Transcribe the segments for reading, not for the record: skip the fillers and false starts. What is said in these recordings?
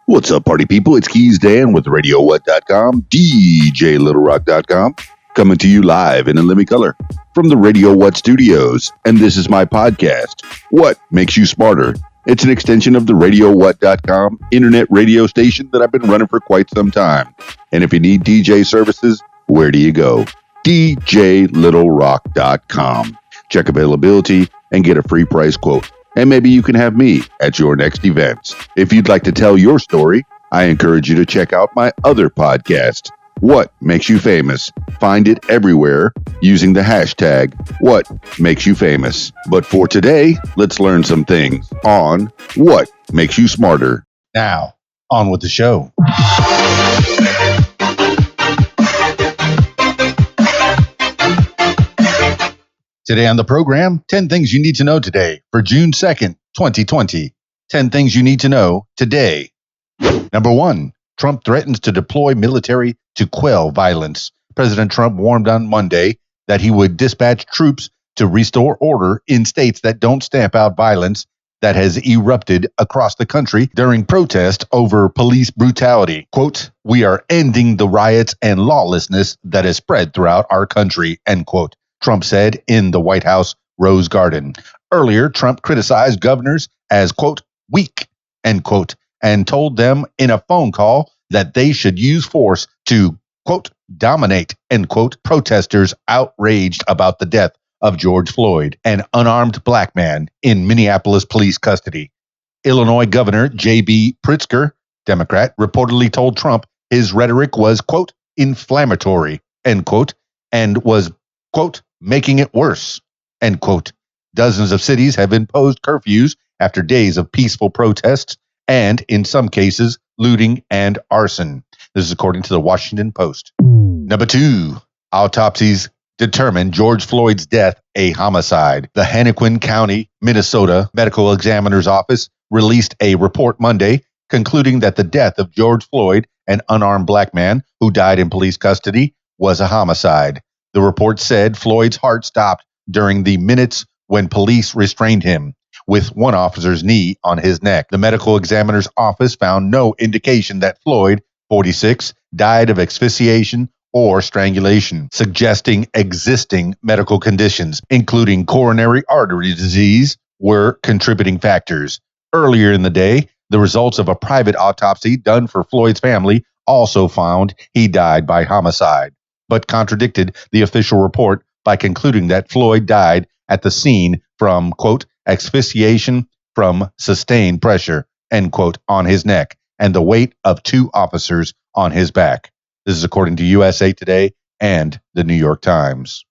What's up, party people? It's Keys Dan with RadioWhat.com, DJLittleRock.com, coming to you live in a living color from the Radio What studios. And this is my podcast, What Makes You Smarter? It's an extension of the RadioWhat.com internet radio station that I've been running for quite some time. And if you need DJ services, where do you go? DJLittleRock.com. Check availability and get a free price quote. And maybe you can have me at your next event. If you'd like to tell your story, I encourage you to check out my other podcast, What Makes You Famous. Find it everywhere using the hashtag What Makes You Famous. But for today, let's learn some things on What Makes You Smarter. Now, on with the show. Today on the program, 10 things you need to know today for June 2nd, 2020. 10 things you need to know today. Number 1, Trump threatens to deploy military to quell violence. President Trump warned on Monday that he would dispatch troops to restore order in states that don't stamp out violence that has erupted across the country during protest over police brutality. Quote, "We are ending the riots and lawlessness that has spread throughout our country," end quote. Trump said in the White House Rose Garden. Earlier, Trump criticized governors as, quote, weak, end quote, and told them in a phone call that they should use force to, quote, dominate, end quote, protesters outraged about the death of George Floyd, an unarmed black man in Minneapolis police custody. Illinois Governor J.B. Pritzker, Democrat, reportedly told Trump his rhetoric was, quote, inflammatory, end quote, and was, quote, making it worse, end quote. Dozens of cities have imposed curfews after days of peaceful protests and, in some cases, looting and arson. This is according to the Washington Post. Number 2, autopsies determined George Floyd's death a homicide. The Hennepin County, Minnesota Medical Examiner's Office released a report Monday concluding that the death of George Floyd, an unarmed black man who died in police custody, was a homicide. The report said Floyd's heart stopped during the minutes when police restrained him, with one officer's knee on his neck. The medical examiner's office found no indication that Floyd, 46, died of asphyxiation or strangulation, suggesting existing medical conditions, including coronary artery disease, were contributing factors. Earlier in the day, the results of a private autopsy done for Floyd's family also found he died by homicide, but contradicted the official report by concluding that Floyd died at the scene from, quote, asphyxiation from sustained pressure, end quote, on his neck and the weight of 2 officers on his back. This is according to USA Today and the New York Times.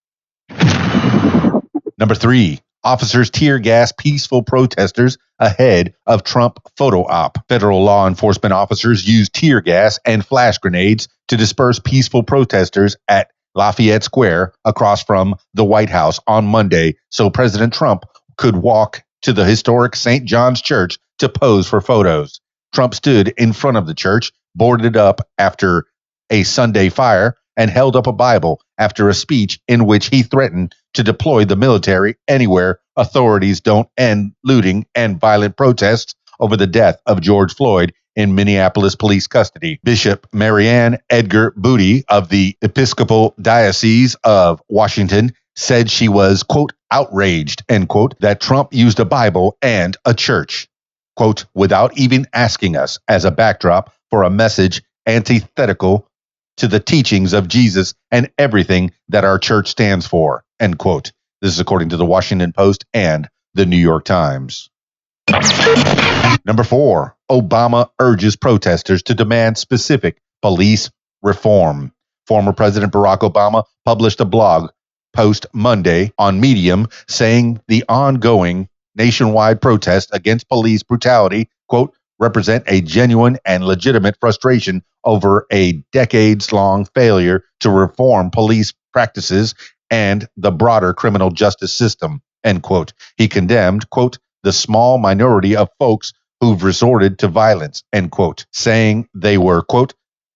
Number 3, officers tear gas peaceful protesters ahead of Trump photo op. Federal law enforcement officers used tear gas and flash grenades to disperse peaceful protesters at Lafayette Square across from the White House on Monday so President Trump could walk to the historic St. John's Church to pose for photos. Trump stood in front of the church, boarded up after a Sunday fire, and held up a Bible after a speech in which he threatened to deploy the military anywhere authorities don't end looting and violent protests over the death of George Floyd in Minneapolis police custody. Bishop Marianne Edgar Booty of the Episcopal Diocese of Washington said she was, quote, outraged, end quote, that Trump used a Bible and a church, quote, without even asking us as a backdrop for a message antithetical to the teachings of Jesus and everything that our church stands for, end quote. This is according to the Washington Post and the New York Times. Number 4, Obama urges protesters to demand specific police reform. Former President Barack Obama published a blog post Monday on Medium saying the ongoing nationwide protests against police brutality, quote, represent a genuine and legitimate frustration over a decades-long failure to reform police practices and the broader criminal justice system, end quote. He condemned, quote, the small minority of folks who've resorted to violence, end quote, saying they were, quote,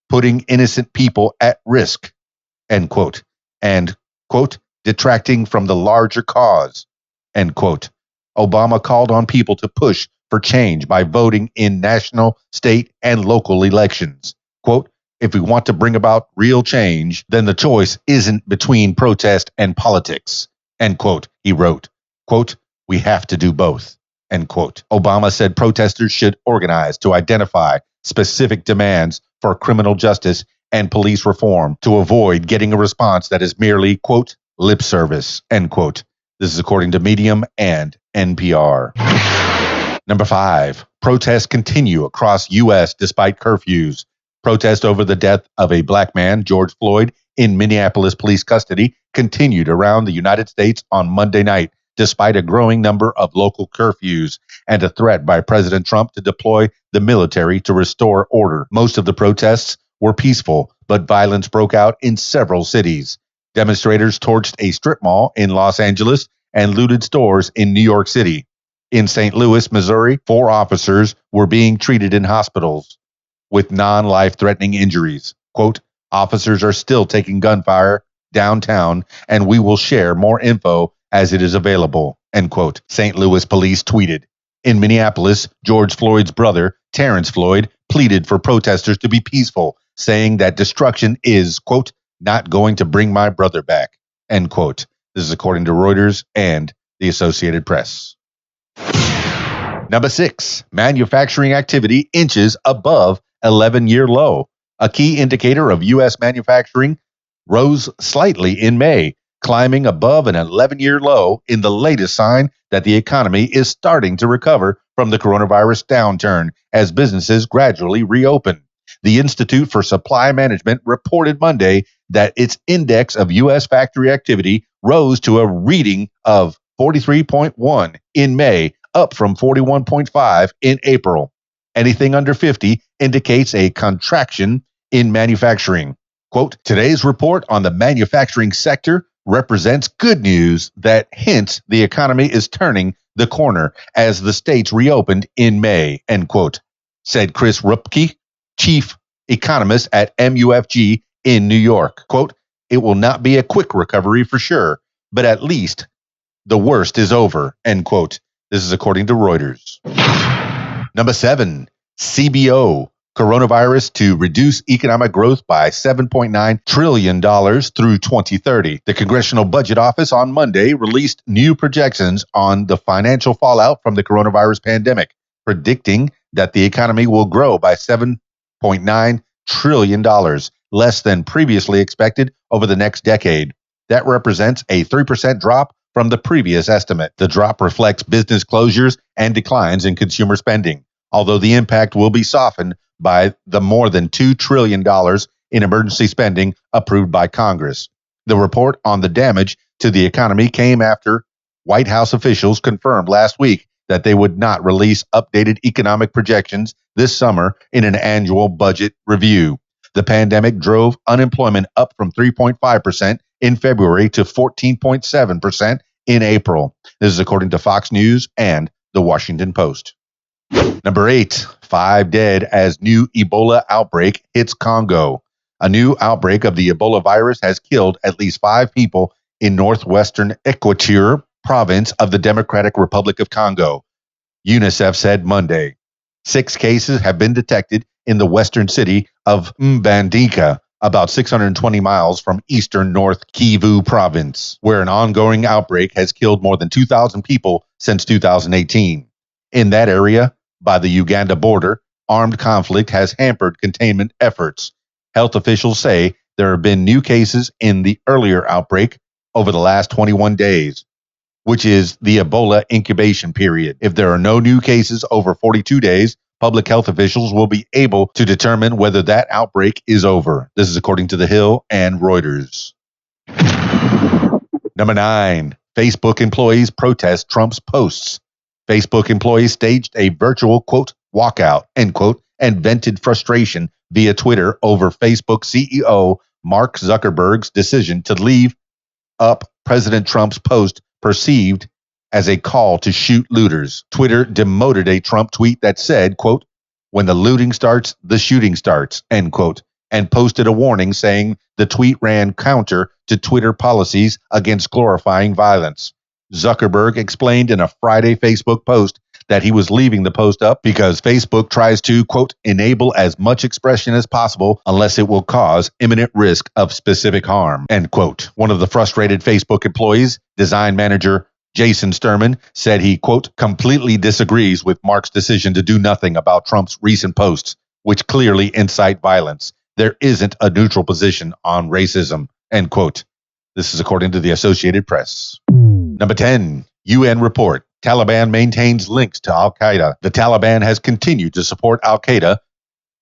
putting innocent people at risk, end quote, and, quote, detracting from the larger cause, end quote. Obama called on people to push for change by voting in national, state, and local elections. Quote, if we want to bring about real change, then the choice isn't between protest and politics, end quote, he wrote. Quote, we have to do both, end quote. Obama said protesters should organize to identify specific demands for criminal justice and police reform to avoid getting a response that is merely, quote, lip service, end quote. This is according to Medium and NPR. Number 5, protests continue across U.S. despite curfews. Protest over the death of a black man, George Floyd, in Minneapolis police custody continued around the United States on Monday night, despite a growing number of local curfews and a threat by President Trump to deploy the military to restore order. Most of the protests were peaceful, but violence broke out in several cities. Demonstrators torched a strip mall in Los Angeles and looted stores in New York City. In St. Louis, Missouri, 4 officers were being treated in hospitals with non-life-threatening injuries. Quote, officers are still taking gunfire downtown, and we will share more info as it is available, end quote. St. Louis police tweeted. In Minneapolis, George Floyd's brother, Terrence Floyd, pleaded for protesters to be peaceful, saying that destruction is, quote, not going to bring my brother back, end quote. This is according to Reuters and the Associated Press. Number 6, manufacturing activity inches above 11-year low. A key indicator of U.S. manufacturing rose slightly in May, climbing above an 11-year low in the latest sign that the economy is starting to recover from the coronavirus downturn as businesses gradually reopen. The Institute for Supply Management reported Monday that its index of U.S. factory activity rose to a reading of 43.1 in May, up from 41.5 in April. Anything under 50 indicates a contraction in manufacturing. Quote, today's report on the manufacturing sector represents good news that hints the economy is turning the corner as the states reopened in May, end quote, said Chris Rupke, chief economist at MUFG in New York. Quote, it will not be a quick recovery for sure, but at least the worst is over, end quote. This is according to Reuters. Number 7, CBO, coronavirus to reduce economic growth by $7.9 trillion through 2030. The Congressional Budget Office on Monday released new projections on the financial fallout from the coronavirus pandemic, predicting that the economy will grow by $7.9 trillion, less than previously expected over the next decade. That represents a 3% drop from the previous estimate. The drop reflects business closures and declines in consumer spending, although the impact will be softened by the more than $2 trillion in emergency spending approved by Congress. The report on the damage to the economy came after White House officials confirmed last week that they would not release updated economic projections this summer in an annual budget review. The pandemic drove unemployment up from 3.5% in February to 14.7% in April. This is according to Fox News and The Washington Post. Number 8, 5 dead as new Ebola outbreak hits Congo. A new outbreak of the Ebola virus has killed at least 5 people in northwestern Equateur province of the Democratic Republic of Congo, UNICEF said Monday. 6 cases have been detected in the western city of Mbandaka, about 620 miles from eastern North Kivu province, where an ongoing outbreak has killed more than 2,000 people since 2018. In that area, by the Uganda border, armed conflict has hampered containment efforts. Health officials say there have been new cases in the earlier outbreak over the last 21 days, which is the Ebola incubation period. If there are no new cases over 42 days, public health officials will be able to determine whether that outbreak is over. This is according to The Hill and Reuters. Number 9, Facebook employees protest Trump's posts. Facebook employees staged a virtual, quote, walkout, end quote, and vented frustration via Twitter over Facebook CEO Mark Zuckerberg's decision to leave up President Trump's post perceived as a call to shoot looters. Twitter demoted a Trump tweet that said, quote, when the looting starts, the shooting starts, end quote, and posted a warning saying the tweet ran counter to Twitter policies against glorifying violence. Zuckerberg explained in a Friday Facebook post that he was leaving the post up because Facebook tries to, quote, enable as much expression as possible unless it will cause imminent risk of specific harm, end quote. One of the frustrated Facebook employees, design manager Jason Sturman, said he, quote, completely disagrees with Mark's decision to do nothing about Trump's recent posts, which clearly incite violence. There isn't a neutral position on racism, end quote. This is according to the Associated Press. Number 10, UN report. Taliban maintains links to al-Qaeda. The Taliban has continued to support al-Qaeda,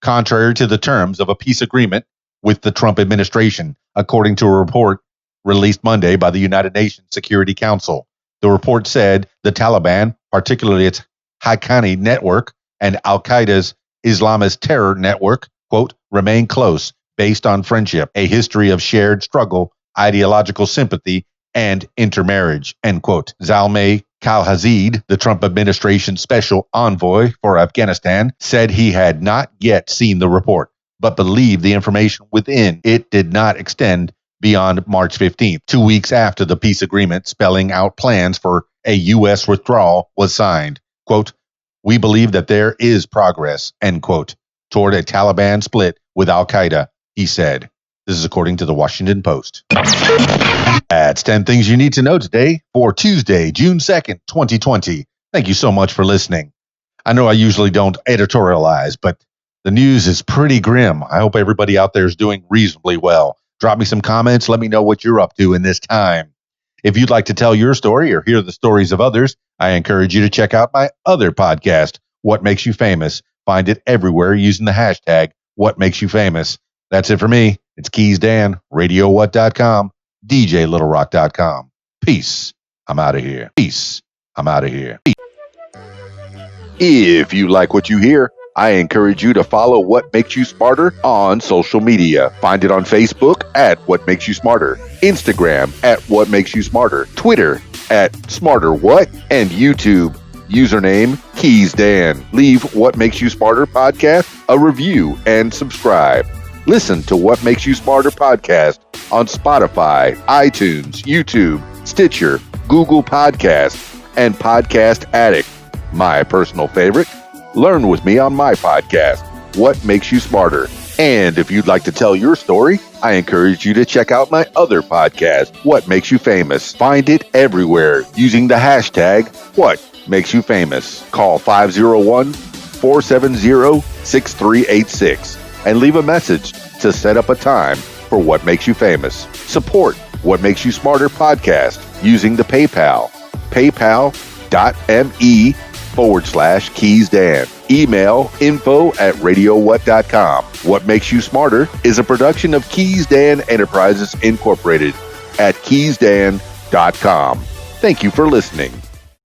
contrary to the terms of a peace agreement with the Trump administration, according to a report released Monday by the United Nations Security Council. The report said the Taliban, particularly its Haqqani network and al-Qaeda's Islamist terror network, quote, remain close based on friendship, a history of shared struggle, ideological sympathy, and intermarriage, end quote. Zalmay Khalilzad, the Trump administration's special envoy for Afghanistan, said he had not yet seen the report, but believed the information within it did not extend beyond March 15th, 2 weeks after the peace agreement spelling out plans for a U.S. withdrawal was signed. Quote, we believe that there is progress, end quote, toward a Taliban split with al-Qaeda, he said. This is according to the Washington Post. That's 10 things you need to know today for Tuesday, June 2nd, 2020. Thank you so much for listening. I know I usually don't editorialize, but the news is pretty grim. I hope everybody out there is doing reasonably well. Drop me some comments. Let me know what you're up to in this time. If you'd like to tell your story or hear the stories of others, I encourage you to check out my other podcast, What Makes You Famous. Find it everywhere using the hashtag What Makes You Famous. That's it for me. It's Keys Dan, RadioWhat.com, DJLittleRock.com. Peace. I'm out of here. Peace. I'm out of here. Peace. If you like what you hear, I encourage you to follow What Makes You Smarter on social media. Find it on Facebook at What Makes You Smarter, Instagram at What Makes You Smarter, Twitter at SmarterWhat, and YouTube. Username Keys Dan. Leave What Makes You Smarter podcast a review and subscribe. Listen to What Makes You Smarter podcast on Spotify, iTunes, YouTube, Stitcher, Google Podcasts, and Podcast Addict. My personal favorite, learn with me on my podcast, What Makes You Smarter. And if you'd like to tell your story, I encourage you to check out my other podcast, What Makes You Famous. Find it everywhere using the hashtag What Makes You Famous. Call 501-470-6386 and leave a message to set up a time for What Makes You Famous. Support What Makes You Smarter podcast using the PayPal, paypal.me/KeysDan. Email info@radiowhat.com. What Makes You Smarter is a production of Keys Dan Enterprises Incorporated at keysdan.com. Thank you for listening.